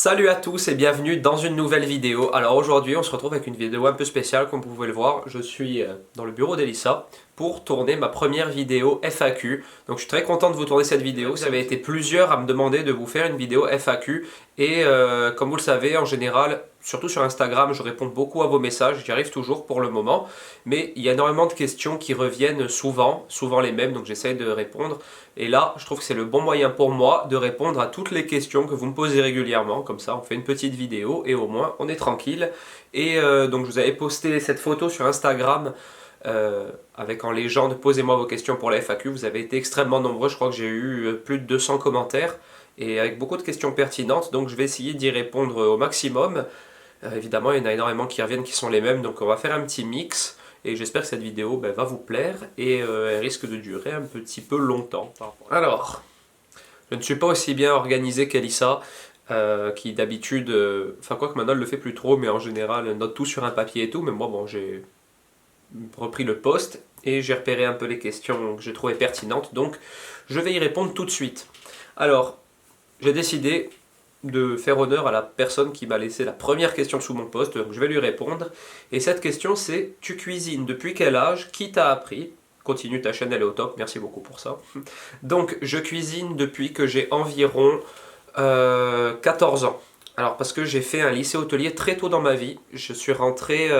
Salut à tous et bienvenue dans une nouvelle vidéo. Alors aujourd'hui on se retrouve avec une vidéo un peu spéciale comme vous pouvez le voir. Je suis dans le bureau d'Elissa pour tourner ma première vidéo FAQ. Donc je suis très content de vous tourner cette vidéo. Vous avez été plusieurs à me demander de vous faire une vidéo FAQ. Et comme vous le savez, en général, surtout sur Instagram, je réponds beaucoup à vos messages. J'y arrive toujours pour le moment. Mais il y a énormément de questions qui reviennent souvent les mêmes. Donc j'essaye de répondre. Et là, je trouve que c'est le bon moyen pour moi de répondre à toutes les questions que vous me posez régulièrement. Comme ça, on fait une petite vidéo et au moins, on est tranquille. Et donc, je vous avais posté cette photo sur Instagram avec en légende « Posez-moi vos questions pour la FAQ ». Vous avez été extrêmement nombreux. Je crois que j'ai eu plus de 200 commentaires et avec beaucoup de questions pertinentes. Donc, je vais essayer d'y répondre au maximum. Évidemment, il y en a énormément qui reviennent qui sont les mêmes. Donc, on va faire un petit mix. Et j'espère que cette vidéo va vous plaire et elle risque de durer un petit peu longtemps. Alors, je ne suis pas aussi bien organisé qu'Elissa, qui d'habitude, enfin quoi que maintenant elle le fait plus trop, mais en général elle note tout sur un papier et tout, mais moi bon j'ai repris le post et j'ai repéré un peu les questions que j'ai trouvées pertinentes, donc je vais y répondre tout de suite. Alors, j'ai décidé de faire honneur à la personne qui m'a laissé la première question sous mon post, donc je vais lui répondre. Et cette question c'est: tu cuisines depuis quel âge? Qui t'a appris? Continue, ta chaîne elle est au top, merci beaucoup pour ça. Donc je cuisine depuis que j'ai environ 14 ans. Alors parce que j'ai fait un lycée hôtelier très tôt dans ma vie, je suis rentré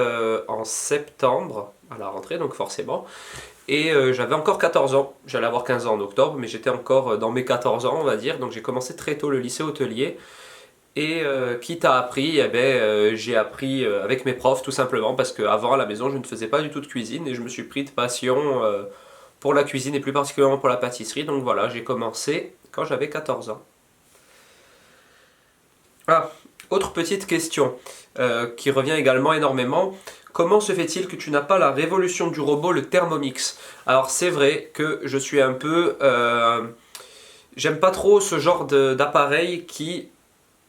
en septembre à la rentrée donc forcément. Et j'avais encore 14 ans, j'allais avoir 15 ans en octobre, mais j'étais encore dans mes 14 ans on va dire, donc j'ai commencé très tôt le lycée hôtelier. Et qui t'a appris? Eh ben, j'ai appris avec mes profs tout simplement, parce qu'avant à la maison je ne faisais pas du tout de cuisine et je me suis pris de passion pour la cuisine et plus particulièrement pour la pâtisserie, donc voilà, j'ai commencé quand j'avais 14 ans. Ah, autre petite question qui revient également énormément. Comment se fait-il que tu n'as pas la révolution du robot, le Thermomix? Alors c'est vrai que je suis un peu... j'aime pas trop ce genre d'appareil qui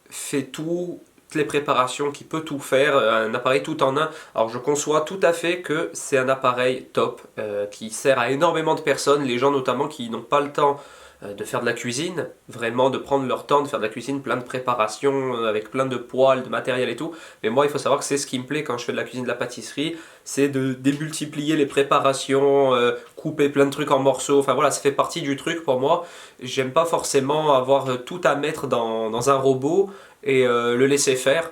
fait toutes les préparations, qui peut tout faire, un appareil tout en un. Alors je conçois tout à fait que c'est un appareil top, qui sert à énormément de personnes, les gens notamment qui n'ont pas le temps de faire de la cuisine, vraiment de prendre leur temps de faire de la cuisine, plein de préparations, avec plein de poêles, de matériel et tout. Mais moi il faut savoir que c'est ce qui me plaît quand je fais de la cuisine de la pâtisserie, c'est de démultiplier les préparations, couper plein de trucs en morceaux, enfin voilà, ça fait partie du truc pour moi. J'aime pas forcément avoir tout à mettre dans un robot et le laisser faire.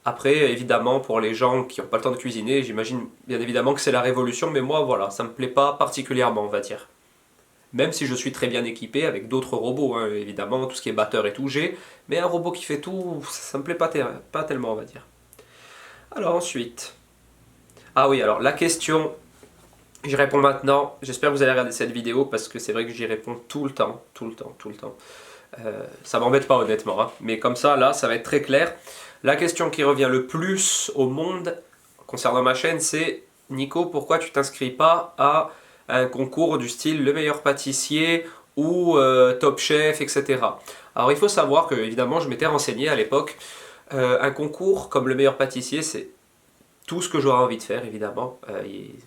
Après, évidemment, pour les gens qui n'ont pas le temps de cuisiner, j'imagine bien évidemment que c'est la révolution, mais moi voilà, ça me plaît pas particulièrement on va dire. Même si je suis très bien équipé avec d'autres robots, hein, évidemment, tout ce qui est batteur et tout, j'ai. Mais un robot qui fait tout, ça me plaît pas tellement, on va dire. Alors ensuite... Ah oui, alors la question, j'y réponds maintenant. J'espère que vous allez regarder cette vidéo parce que c'est vrai que j'y réponds tout le temps. Ça m'embête pas honnêtement, hein, mais comme ça, là, ça va être très clair. La question qui revient le plus au monde concernant ma chaîne, c'est: Nico, pourquoi tu t'inscris pas à un concours du style le meilleur pâtissier ou Top Chef, etc. Alors il faut savoir que évidemment je m'étais renseigné à l'époque, un concours comme le meilleur pâtissier c'est tout ce que j'aurais envie de faire évidemment,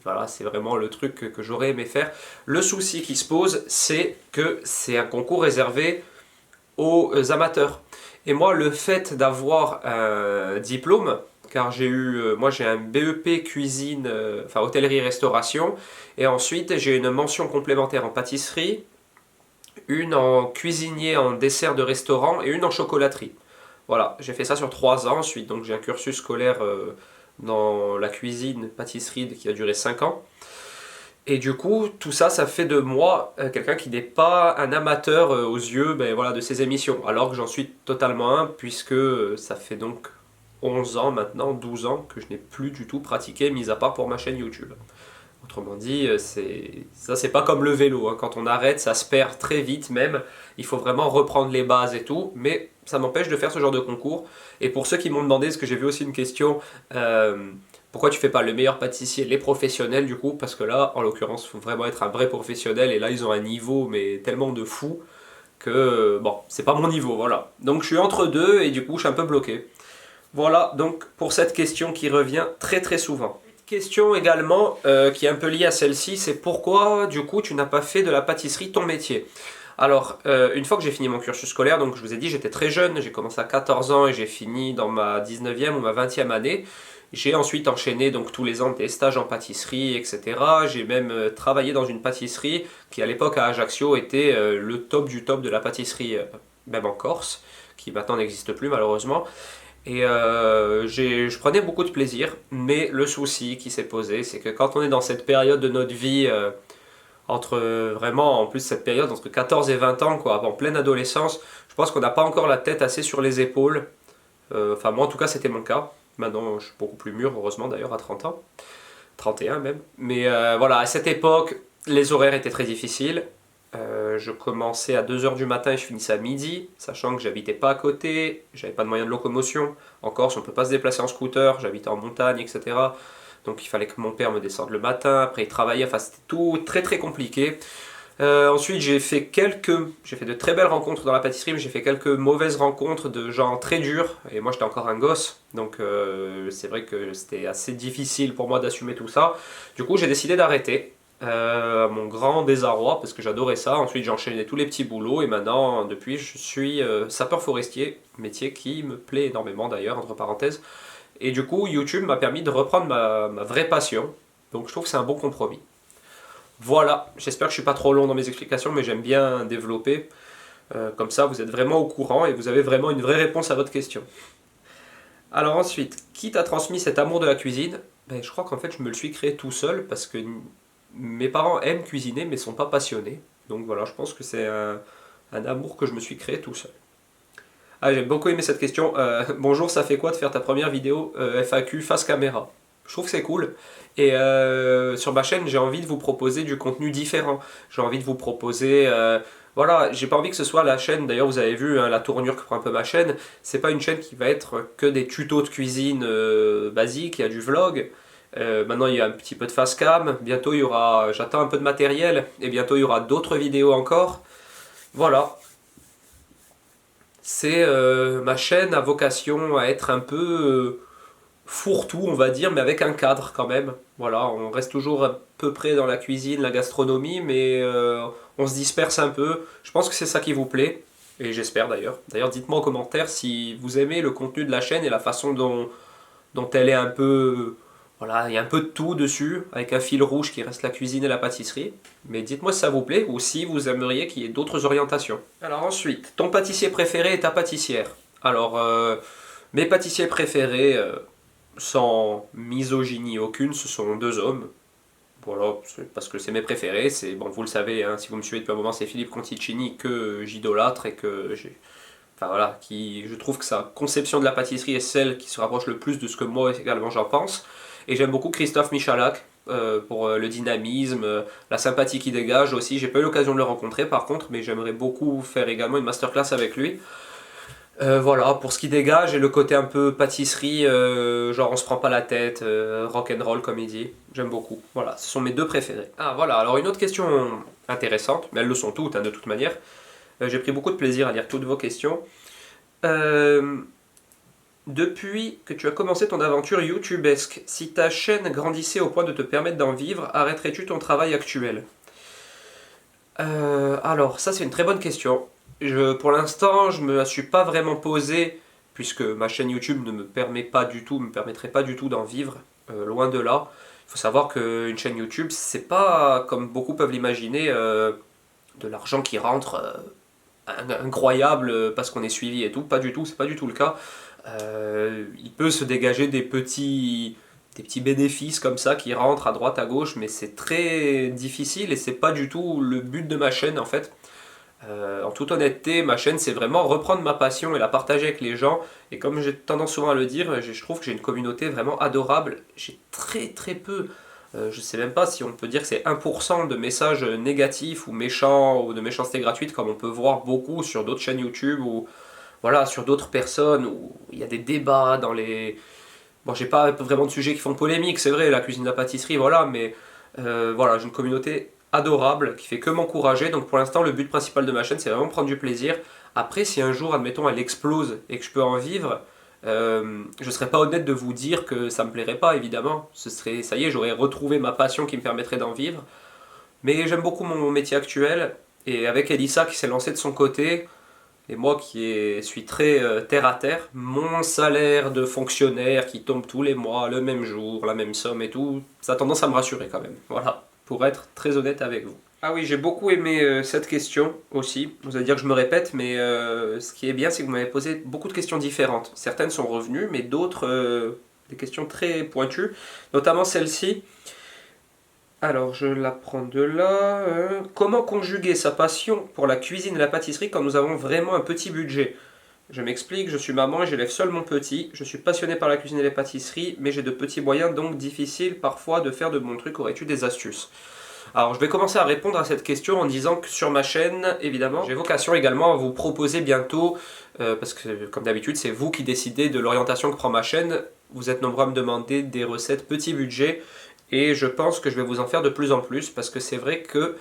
voilà, c'est vraiment le truc que j'aurais aimé faire. Le souci qui se pose c'est que c'est un concours réservé aux amateurs. Et moi le fait d'avoir un diplôme, car moi j'ai un BEP cuisine, enfin hôtellerie-restauration, et ensuite j'ai une mention complémentaire en pâtisserie, une en cuisinier en dessert de restaurant et une en chocolaterie. Voilà, j'ai fait ça sur 3 ans ensuite, donc j'ai un cursus scolaire dans la cuisine, pâtisserie qui a duré 5 ans. Et du coup, tout ça, ça fait de moi quelqu'un qui n'est pas un amateur aux yeux voilà, de ces émissions, alors que j'en suis totalement un, puisque ça fait donc 11 ans maintenant, 12 ans que je n'ai plus du tout pratiqué, mis à part pour ma chaîne YouTube. Autrement dit, ça c'est pas comme le vélo, hein. Quand on arrête, ça se perd très vite même, il faut vraiment reprendre les bases et tout, mais ça m'empêche de faire ce genre de concours. Et pour ceux qui m'ont demandé, parce que j'ai vu aussi une question, pourquoi tu fais pas le meilleur pâtissier, les professionnels du coup, parce que là, en l'occurrence, il faut vraiment être un vrai professionnel, et là ils ont un niveau, mais tellement de fou, que bon, c'est pas mon niveau, voilà. Donc je suis entre deux, et du coup je suis un peu bloqué. Voilà donc pour cette question qui revient très souvent. Question également qui est un peu liée à celle-ci, c'est pourquoi du coup tu n'as pas fait de la pâtisserie ton métier? Alors, une fois que j'ai fini mon cursus scolaire, donc je vous ai dit j'étais très jeune, j'ai commencé à 14 ans et j'ai fini dans ma 19e ou ma 20e année. J'ai ensuite enchaîné donc tous les ans des stages en pâtisserie, etc. J'ai même travaillé dans une pâtisserie qui à l'époque à Ajaccio était le top du top de la pâtisserie, même en Corse, qui maintenant n'existe plus malheureusement. Et je prenais beaucoup de plaisir, mais le souci qui s'est posé, c'est que quand on est dans cette période de notre vie, entre vraiment, en plus cette période entre 14 et 20 ans, quoi, en pleine adolescence, je pense qu'on n'a pas encore la tête assez sur les épaules. Enfin, moi en tout cas, c'était mon cas. Maintenant, je suis beaucoup plus mûr, heureusement d'ailleurs, à 30 ans. 31 même. Mais voilà, à cette époque, les horaires étaient très difficiles. Je commençais à 2 heures du matin et je finissais à midi, sachant que j'habitais pas à côté, j'avais pas de moyen de locomotion. En Corse, on peut pas se déplacer en scooter, j'habitais en montagne, etc. Donc il fallait que mon père me descende le matin, après il travaillait, enfin c'était tout très très compliqué. Ensuite j'ai fait de très belles rencontres dans la pâtisserie, mais j'ai fait quelques mauvaises rencontres de gens très durs, et moi j'étais encore un gosse, donc c'est vrai que c'était assez difficile pour moi d'assumer tout ça. Du coup j'ai décidé d'arrêter, à mon grand désarroi, parce que j'adorais ça. Ensuite j'ai enchaîné tous les petits boulots, et maintenant depuis je suis sapeur forestier, métier qui me plaît énormément d'ailleurs, entre parenthèses. Et du coup YouTube m'a permis de reprendre ma vraie passion, donc je trouve que c'est un bon compromis. Voilà, j'espère que je suis pas trop long dans mes explications, mais j'aime bien développer. Comme ça, vous êtes vraiment au courant et vous avez vraiment une vraie réponse à votre question. Alors ensuite, qui t'a transmis cet amour de la cuisine? Ben, je crois qu'en fait, je me le suis créé tout seul parce que mes parents aiment cuisiner mais sont pas passionnés. Donc voilà, je pense que c'est un amour que je me suis créé tout seul. Ah, j'ai beaucoup aimé cette question. Bonjour, ça fait quoi de faire ta première vidéo FAQ face caméra? Je trouve que c'est cool. Et sur ma chaîne, j'ai envie de vous proposer du contenu différent. J'ai envie de vous proposer... voilà, j'ai pas envie que ce soit la chaîne, d'ailleurs vous avez vu hein, la tournure que prend un peu ma chaîne, c'est pas une chaîne qui va être que des tutos de cuisine basiques, il y a du vlog. Maintenant il y a un petit peu de face cam, bientôt il y aura, j'attends un peu de matériel, et bientôt il y aura d'autres vidéos encore. Voilà, c'est ma chaîne a vocation à être un peu fourre-tout, on va dire, mais avec un cadre quand même. Voilà, on reste toujours à peu près dans la cuisine, la gastronomie, mais on se disperse un peu. Je pense que c'est ça qui vous plaît, et j'espère d'ailleurs. D'ailleurs, dites-moi en commentaire si vous aimez le contenu de la chaîne et la façon dont elle est un peu... Voilà, il y a un peu de tout dessus, avec un fil rouge qui reste la cuisine et la pâtisserie. Mais dites-moi si ça vous plaît, ou si vous aimeriez qu'il y ait d'autres orientations. Alors ensuite, ton pâtissier préféré et ta pâtissière. Alors, mes pâtissiers préférés, sans misogynie aucune, ce sont deux hommes. Voilà, parce que c'est mes préférés. C'est bon, vous le savez, hein, si vous me suivez depuis un moment, c'est Philippe Conticini que j'idolâtre et que j'ai, enfin voilà, qui, je trouve que sa conception de la pâtisserie est celle qui se rapproche le plus de ce que moi également j'en pense. Et j'aime beaucoup Christophe Michalak pour le dynamisme, la sympathie qu'il dégage aussi. J'ai pas eu l'occasion de le rencontrer par contre, mais j'aimerais beaucoup faire également une masterclass avec lui. Voilà, pour ce qui dégage et le côté un peu pâtisserie, genre on se prend pas la tête, rock'n'roll comme il dit, j'aime beaucoup. Voilà, ce sont mes deux préférés. Ah voilà, alors une autre question intéressante, mais elles le sont toutes hein, de toute manière. J'ai pris beaucoup de plaisir à lire toutes vos questions. Depuis que tu as commencé ton aventure youtubesque, si ta chaîne grandissait au point de te permettre d'en vivre, arrêterais-tu ton travail actuel? Alors, ça c'est une très bonne question. Pour l'instant, je me la suis pas vraiment posée, puisque ma chaîne YouTube ne me permet pas du tout, me permettrait pas du tout d'en vivre, loin de là. Il faut savoir qu'une chaîne YouTube, c'est pas, comme beaucoup peuvent l'imaginer, de l'argent qui rentre incroyable parce qu'on est suivi et tout. Pas du tout, c'est pas du tout le cas. Il peut se dégager des petits bénéfices comme ça qui rentrent à droite à gauche, mais c'est très difficile et c'est pas du tout le but de ma chaîne en fait. En toute honnêteté, ma chaîne c'est vraiment reprendre ma passion et la partager avec les gens. Et comme j'ai tendance souvent à le dire, je trouve que j'ai une communauté vraiment adorable. J'ai très très peu, je sais même pas si on peut dire que c'est 1% de messages négatifs ou méchants ou de méchanceté gratuite comme on peut voir beaucoup sur d'autres chaînes YouTube ou voilà, sur d'autres personnes où il y a des débats dans les... Bon, j'ai pas vraiment de sujets qui font polémique, c'est vrai, la cuisine, la pâtisserie, voilà, mais voilà, j'ai une communauté adorable qui fait que m'encourager. Donc pour l'instant, le but principal de ma chaîne, c'est vraiment prendre du plaisir. Après, si un jour, admettons, elle explose et que je peux en vivre, je serais pas honnête de vous dire que ça me plairait pas, évidemment. Ce serait, ça y est, j'aurais retrouvé ma passion qui me permettrait d'en vivre. Mais j'aime beaucoup mon métier actuel. Et avec Elissa qui s'est lancée de son côté, et moi suis très terre à terre, mon salaire de fonctionnaire qui tombe tous les mois, le même jour, la même somme et tout, ça a tendance à me rassurer quand même. Voilà, pour être très honnête avec vous. Ah oui, j'ai beaucoup aimé cette question aussi. Vous allez dire que je me répète, mais ce qui est bien, c'est que vous m'avez posé beaucoup de questions différentes. Certaines sont revenues, mais d'autres, des questions très pointues, notamment celle-ci. Alors, je la prends de là. Comment conjuguer sa passion pour la cuisine et la pâtisserie quand nous avons vraiment un petit budget? Je m'explique, je suis maman et j'élève seul mon petit. Je suis passionné par la cuisine et les pâtisseries, mais j'ai de petits moyens, donc difficile parfois de faire de bons trucs. Aurais-tu des astuces? Alors, je vais commencer à répondre à cette question en disant que sur ma chaîne, évidemment, j'ai vocation également à vous proposer bientôt, parce que comme d'habitude, c'est vous qui décidez de l'orientation que prend ma chaîne. Vous êtes nombreux à me demander des recettes petit budget. Et je pense que je vais vous en faire de plus en plus parce que c'est vrai que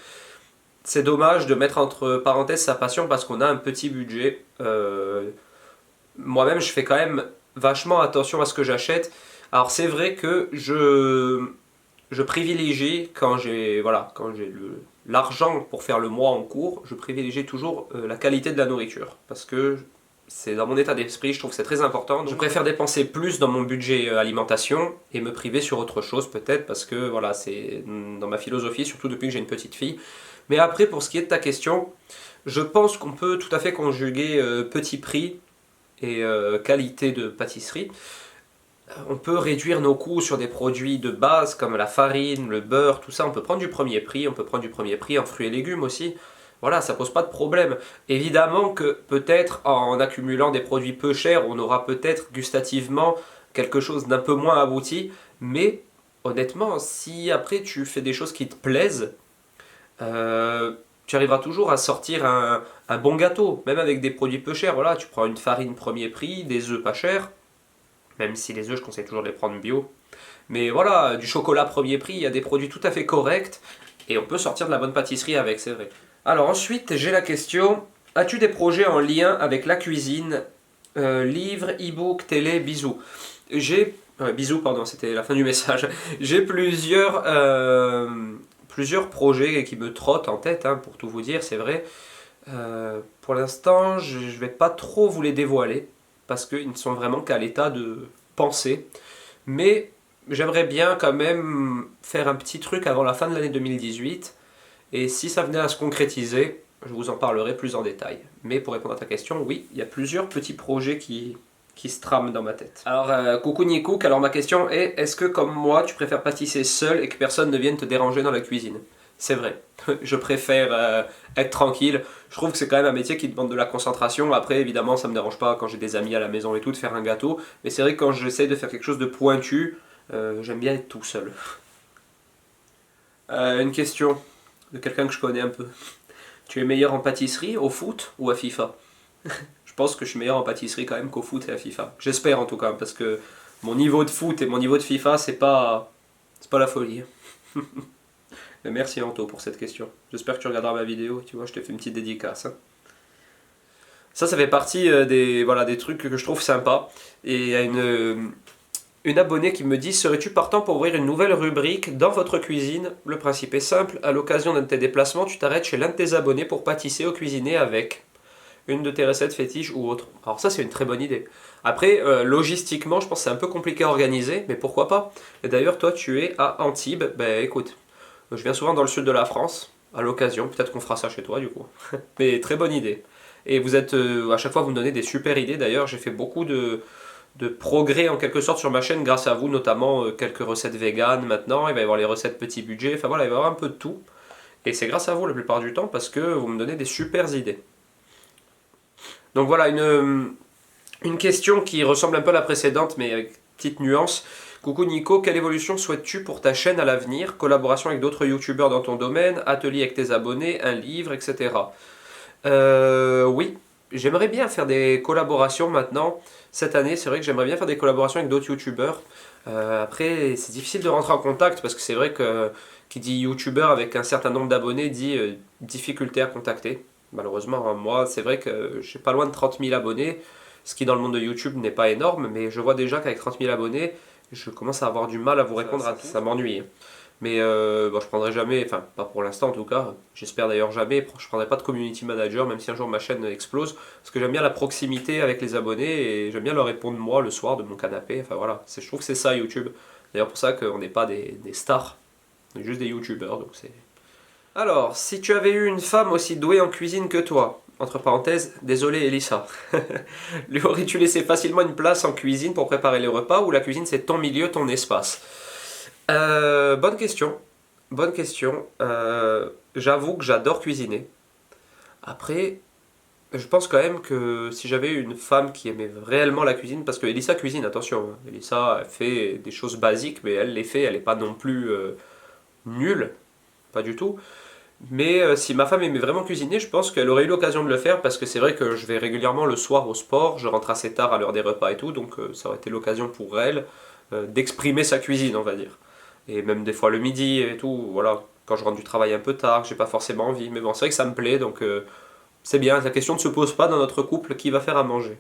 c'est dommage de mettre entre parenthèses sa passion parce qu'on a un petit budget. Moi-même, je fais quand même vachement attention à ce que j'achète. Alors c'est vrai que je privilégie quand j'ai l'argent pour faire le mois en cours, je privilégie toujours la qualité de la nourriture parce que c'est dans mon état d'esprit, je trouve que c'est très important. Je préfère dépenser plus dans mon budget alimentation et me priver sur autre chose peut-être parce que voilà, c'est dans ma philosophie, surtout depuis que j'ai une petite fille. Mais après, pour ce qui est de ta question, je pense qu'on peut tout à fait conjuguer petit prix et qualité de pâtisserie. On peut réduire nos coûts sur des produits de base comme la farine, le beurre, tout ça. On peut prendre du premier prix, on peut prendre du premier prix en fruits et légumes aussi. Voilà, ça pose pas de problème. Évidemment que peut-être en accumulant des produits peu chers, on aura peut-être gustativement quelque chose d'un peu moins abouti, mais honnêtement, si après tu fais des choses qui te plaisent, tu arriveras toujours à sortir un bon gâteau, même avec des produits peu chers. Voilà, tu prends une farine premier prix, des œufs pas chers, même si les œufs, je conseille toujours de les prendre bio. Mais voilà, du chocolat premier prix, il y a des produits tout à fait corrects, et on peut sortir de la bonne pâtisserie avec, c'est vrai. Alors ensuite, j'ai la question, as-tu des projets en lien avec la cuisine? Livres, e-book, télé, bisous. Bisous, pardon, c'était la fin du message. J'ai plusieurs projets qui me trottent en tête, hein, pour tout vous dire, c'est vrai. Pour l'instant, je ne vais pas trop vous les dévoiler, parce qu'ils ne sont vraiment qu'à l'état de pensée. Mais j'aimerais bien quand même faire un petit truc avant la fin de l'année 2018. Et si ça venait à se concrétiser, je vous en parlerai plus en détail. Mais pour répondre à ta question, oui, il y a plusieurs petits projets qui se trament dans ma tête. Alors, coucou Nikouk, alors ma question est, est-ce que comme moi, tu préfères pâtisser seul et que personne ne vienne te déranger dans la cuisine? C'est vrai, je préfère être tranquille. Je trouve que c'est quand même un métier qui demande de la concentration. Après, évidemment, ça me dérange pas quand j'ai des amis à la maison et tout de faire un gâteau. Mais c'est vrai que quand j'essaie de faire quelque chose de pointu, j'aime bien être tout seul. Une question de quelqu'un que je connais un peu. Tu es meilleur en pâtisserie, au foot ou à FIFA? Je pense que je suis meilleur en pâtisserie quand même qu'au foot et à FIFA. J'espère en tout cas, parce que mon niveau de foot et mon niveau de FIFA, c'est pas la folie. Mais merci Anto pour cette question. J'espère que tu regarderas ma vidéo, tu vois, je te fais une petite dédicace. Hein. Ça fait partie des trucs que je trouve sympas. Et il y a une abonnée qui me dit, serais-tu partant pour ouvrir une nouvelle rubrique dans votre cuisine? Le principe est simple, à l'occasion d'un de tes déplacements, tu t'arrêtes chez l'un de tes abonnés pour pâtisser ou cuisiner avec une de tes recettes fétiches ou autre. Alors ça c'est une très bonne idée. Après, logistiquement, je pense que c'est un peu compliqué à organiser, mais pourquoi pas? Et d'ailleurs, toi tu es à Antibes, ben écoute, je viens souvent dans le sud de la France, à l'occasion, peut-être qu'on fera ça chez toi du coup. Mais très bonne idée. Et vous êtes, à chaque fois vous me donnez des super idées, d'ailleurs j'ai fait beaucoup de progrès en quelque sorte sur ma chaîne grâce à vous, notamment quelques recettes véganes maintenant, il va y avoir les recettes petit budget, enfin voilà, il va y avoir un peu de tout. Et c'est grâce à vous la plupart du temps parce que vous me donnez des super idées. Donc voilà, une question qui ressemble un peu à la précédente mais avec petite nuance. Coucou Nico, quelle évolution souhaites-tu pour ta chaîne à l'avenir? Collaboration avec d'autres youtubeurs dans ton domaine, atelier avec tes abonnés, un livre, etc. Oui, j'aimerais bien faire des collaborations maintenant. Cette année, c'est vrai que j'aimerais bien faire des collaborations avec d'autres youtubeurs. Après, c'est difficile de rentrer en contact parce que c'est vrai que qui dit youtubeur avec un certain nombre d'abonnés dit difficulté à contacter. Malheureusement, hein, moi, c'est vrai que je suis pas loin de 30 000 abonnés, ce qui dans le monde de YouTube n'est pas énorme, mais je vois déjà qu'avec 30 000 abonnés, je commence à avoir du mal à vous répondre, ça m'ennuie. Mais bon, je prendrai jamais, enfin pas pour l'instant en tout cas, j'espère d'ailleurs jamais, je prendrai pas de community manager même si un jour ma chaîne explose, parce que j'aime bien la proximité avec les abonnés et j'aime bien leur répondre moi le soir de mon canapé, enfin voilà, je trouve que c'est ça YouTube. D'ailleurs pour ça qu'on n'est pas des stars, on est juste des youtubeurs, donc c'est... Alors, si tu avais eu une femme aussi douée en cuisine que toi, entre parenthèses, désolé Elissa, lui aurais-tu laissé facilement une place en cuisine pour préparer les repas ou la cuisine c'est ton milieu, ton espace? Bonne question. Bonne question. J'avoue que j'adore cuisiner. Après, je pense quand même que si j'avais eu une femme qui aimait réellement la cuisine, parce que Elissa cuisine, attention, hein. Elissa elle fait des choses basiques, mais elle les fait, elle n'est pas non plus nulle, pas du tout. Mais si ma femme aimait vraiment cuisiner, je pense qu'elle aurait eu l'occasion de le faire, parce que c'est vrai que je vais régulièrement le soir au sport, je rentre assez tard à l'heure des repas et tout, donc ça aurait été l'occasion pour elle d'exprimer sa cuisine, on va dire. Et même des fois le midi et tout, voilà, quand je rentre du travail un peu tard, j'ai pas forcément envie. Mais bon, c'est vrai que ça me plaît, donc c'est bien, la question ne se pose pas dans notre couple qui va faire à manger.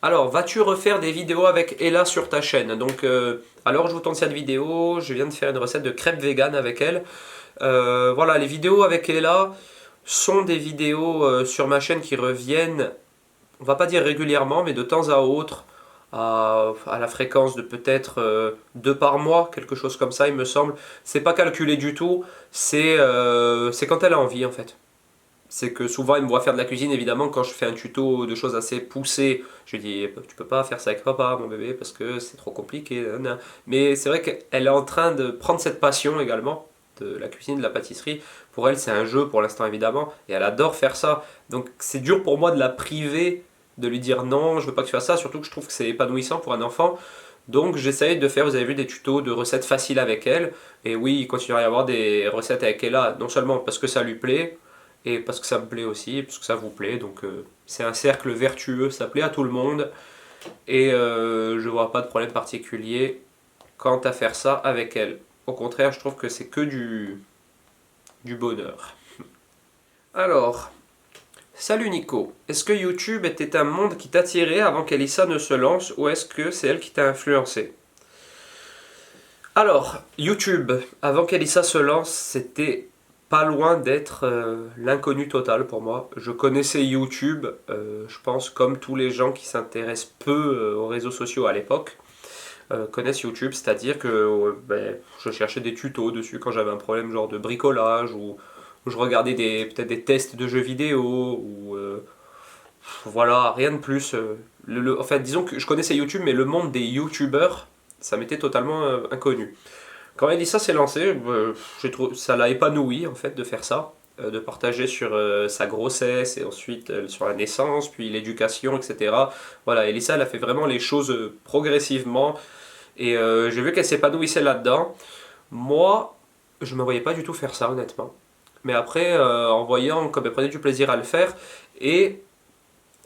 Alors, vas-tu refaire des vidéos avec Ella sur ta chaîne? Donc, alors je vous tourne cette vidéo, je viens de faire une recette de crêpes vegan avec elle. Voilà, les vidéos avec Ella sont des vidéos sur ma chaîne qui reviennent, on va pas dire régulièrement, mais de temps à autre, à la fréquence de peut-être 2 par mois, quelque chose comme ça, il me semble. C'est pas calculé du tout, c'est quand elle a envie en fait. C'est que souvent elle me voit faire de la cuisine, évidemment, quand je fais un tuto de choses assez poussées, je lui dis tu peux pas faire ça avec papa, mon bébé, parce que c'est trop compliqué. Nanana. Mais c'est vrai qu'elle est en train de prendre cette passion également de la cuisine, de la pâtisserie. Pour elle, c'est un jeu pour l'instant, évidemment, et elle adore faire ça. Donc c'est dur pour moi de la priver, de lui dire non, je veux pas que tu fasses ça, surtout que je trouve que c'est épanouissant pour un enfant. Donc j'essaye de faire, vous avez vu, des tutos de recettes faciles avec elle. Et oui, il continuera à y avoir des recettes avec elle là, non seulement parce que ça lui plaît, et parce que ça me plaît aussi, parce que ça vous plaît. Donc c'est un cercle vertueux, ça plaît à tout le monde. Et je vois pas de problème particulier quant à faire ça avec elle. Au contraire, je trouve que c'est que du bonheur. Alors, salut Nico, est-ce que YouTube était un monde qui t'attirait avant qu'Elissa ne se lance ou est-ce que c'est elle qui t'a influencé? Alors, YouTube, avant qu'Elissa se lance, c'était pas loin d'être l'inconnu total pour moi. Je connaissais YouTube, je pense comme tous les gens qui s'intéressent peu aux réseaux sociaux à l'époque, connaissent YouTube, c'est-à-dire que ben, je cherchais des tutos dessus quand j'avais un problème genre de bricolage ou je regardais peut-être des tests de jeux vidéo ou voilà, rien de plus. En fait, disons que je connaissais YouTube, mais le monde des YouTubeurs, ça m'était totalement inconnu. Quand Elissa s'est lancée, ça l'a épanoui en fait de faire ça, de partager sur sa grossesse et ensuite sur la naissance, puis l'éducation, etc. Voilà, Elissa elle a fait vraiment les choses progressivement et j'ai vu qu'elle s'épanouissait là-dedans. Moi, je ne me voyais pas du tout faire ça honnêtement. Mais après, en voyant comme elle prenait du plaisir à le faire et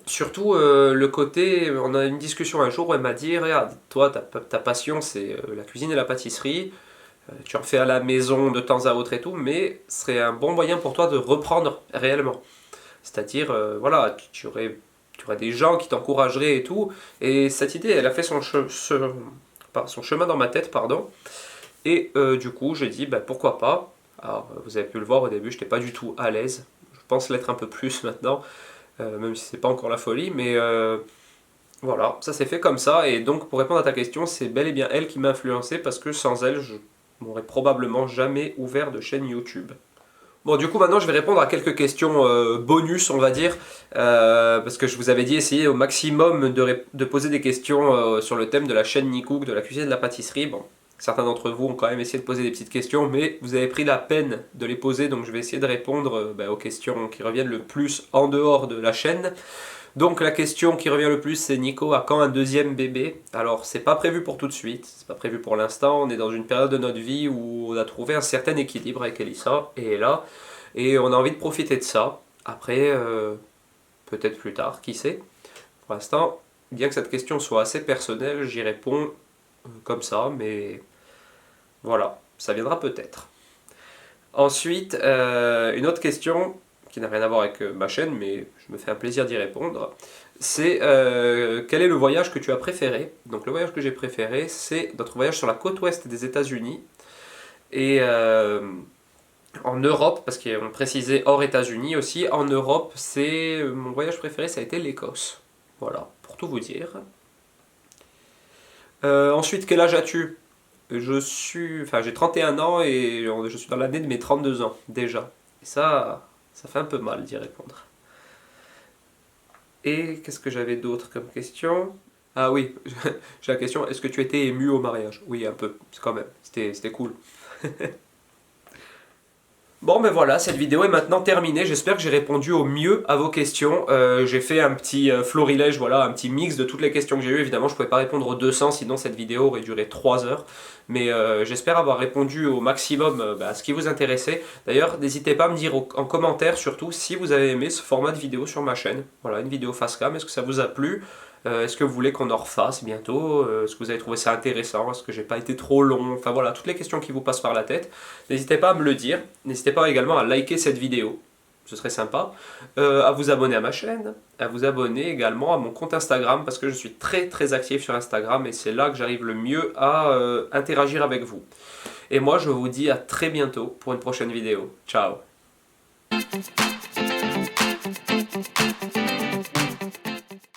surtout le côté, on a eu une discussion un jour où elle m'a dit, regarde, toi ta passion c'est la cuisine et la pâtisserie. Tu en fais à la maison de temps à autre et tout, mais ce serait un bon moyen pour toi de reprendre réellement. C'est-à-dire, voilà, tu aurais des gens qui t'encourageraient et tout. Et cette idée, elle a fait son chemin dans ma tête, pardon. Et du coup, j'ai dit, bah, pourquoi pas. Alors, vous avez pu le voir au début, je n'étais pas du tout à l'aise. Je pense l'être un peu plus maintenant, même si c'est pas encore la folie, mais voilà, ça s'est fait comme ça. Et donc, pour répondre à ta question, c'est bel et bien elle qui m'a influencé parce que sans elle, je n'aurais probablement jamais ouvert de chaîne YouTube. Bon, du coup, maintenant, je vais répondre à quelques questions bonus, on va dire, parce que je vous avais dit essayer au maximum de poser des questions sur le thème de la chaîne Nicook, de la cuisine et de la pâtisserie. Bon, certains d'entre vous ont quand même essayé de poser des petites questions, mais vous avez pris la peine de les poser, donc je vais essayer de répondre aux questions qui reviennent le plus en dehors de la chaîne. Donc la question qui revient le plus c'est Nico, à quand un deuxième bébé? Alors c'est pas prévu pour tout de suite, c'est pas prévu pour l'instant, on est dans une période de notre vie où on a trouvé un certain équilibre avec Elissa et Ella, et on a envie de profiter de ça. Après, peut-être plus tard, qui sait? Pour l'instant, bien que cette question soit assez personnelle, j'y réponds comme ça, mais voilà, ça viendra peut-être. Ensuite, une autre question qui n'a rien à voir avec ma chaîne, mais je me fais un plaisir d'y répondre, c'est quel est le voyage que tu as préféré? Donc le voyage que j'ai préféré, c'est notre voyage sur la côte ouest des États-Unis. Et en Europe, parce qu'on précisait hors États-Unis aussi, en Europe, mon voyage préféré, ça a été l'Écosse. Voilà, pour tout vous dire. Ensuite, quel âge as-tu? J'ai 31 ans et je suis dans l'année de mes 32 ans, déjà. Et ça fait un peu mal d'y répondre. Et qu'est-ce que j'avais d'autre comme question? Ah oui, j'ai la question, est-ce que tu étais ému au mariage? Oui, un peu, quand même, c'était cool. Bon, mais voilà, cette vidéo est maintenant terminée. J'espère que j'ai répondu au mieux à vos questions. J'ai fait un petit florilège, voilà, un petit mix de toutes les questions que j'ai eues. Évidemment, je ne pouvais pas répondre aux 200, sinon cette vidéo aurait duré 3 heures. Mais j'espère avoir répondu au maximum à ce qui vous intéressait. D'ailleurs, n'hésitez pas à me dire en commentaire, surtout, si vous avez aimé ce format de vidéo sur ma chaîne. Voilà, une vidéo face cam. Est-ce que ça vous a plu? Est-ce que vous voulez qu'on en refasse bientôt? Est-ce que vous avez trouvé ça intéressant? Est-ce que j'ai pas été trop long? Enfin voilà, toutes les questions qui vous passent par la tête. N'hésitez pas à me le dire. N'hésitez pas également à liker cette vidéo. Ce serait sympa. À vous abonner à ma chaîne. À vous abonner également à mon compte Instagram parce que je suis très très actif sur Instagram et c'est là que j'arrive le mieux à interagir avec vous. Et moi je vous dis à très bientôt pour une prochaine vidéo. Ciao!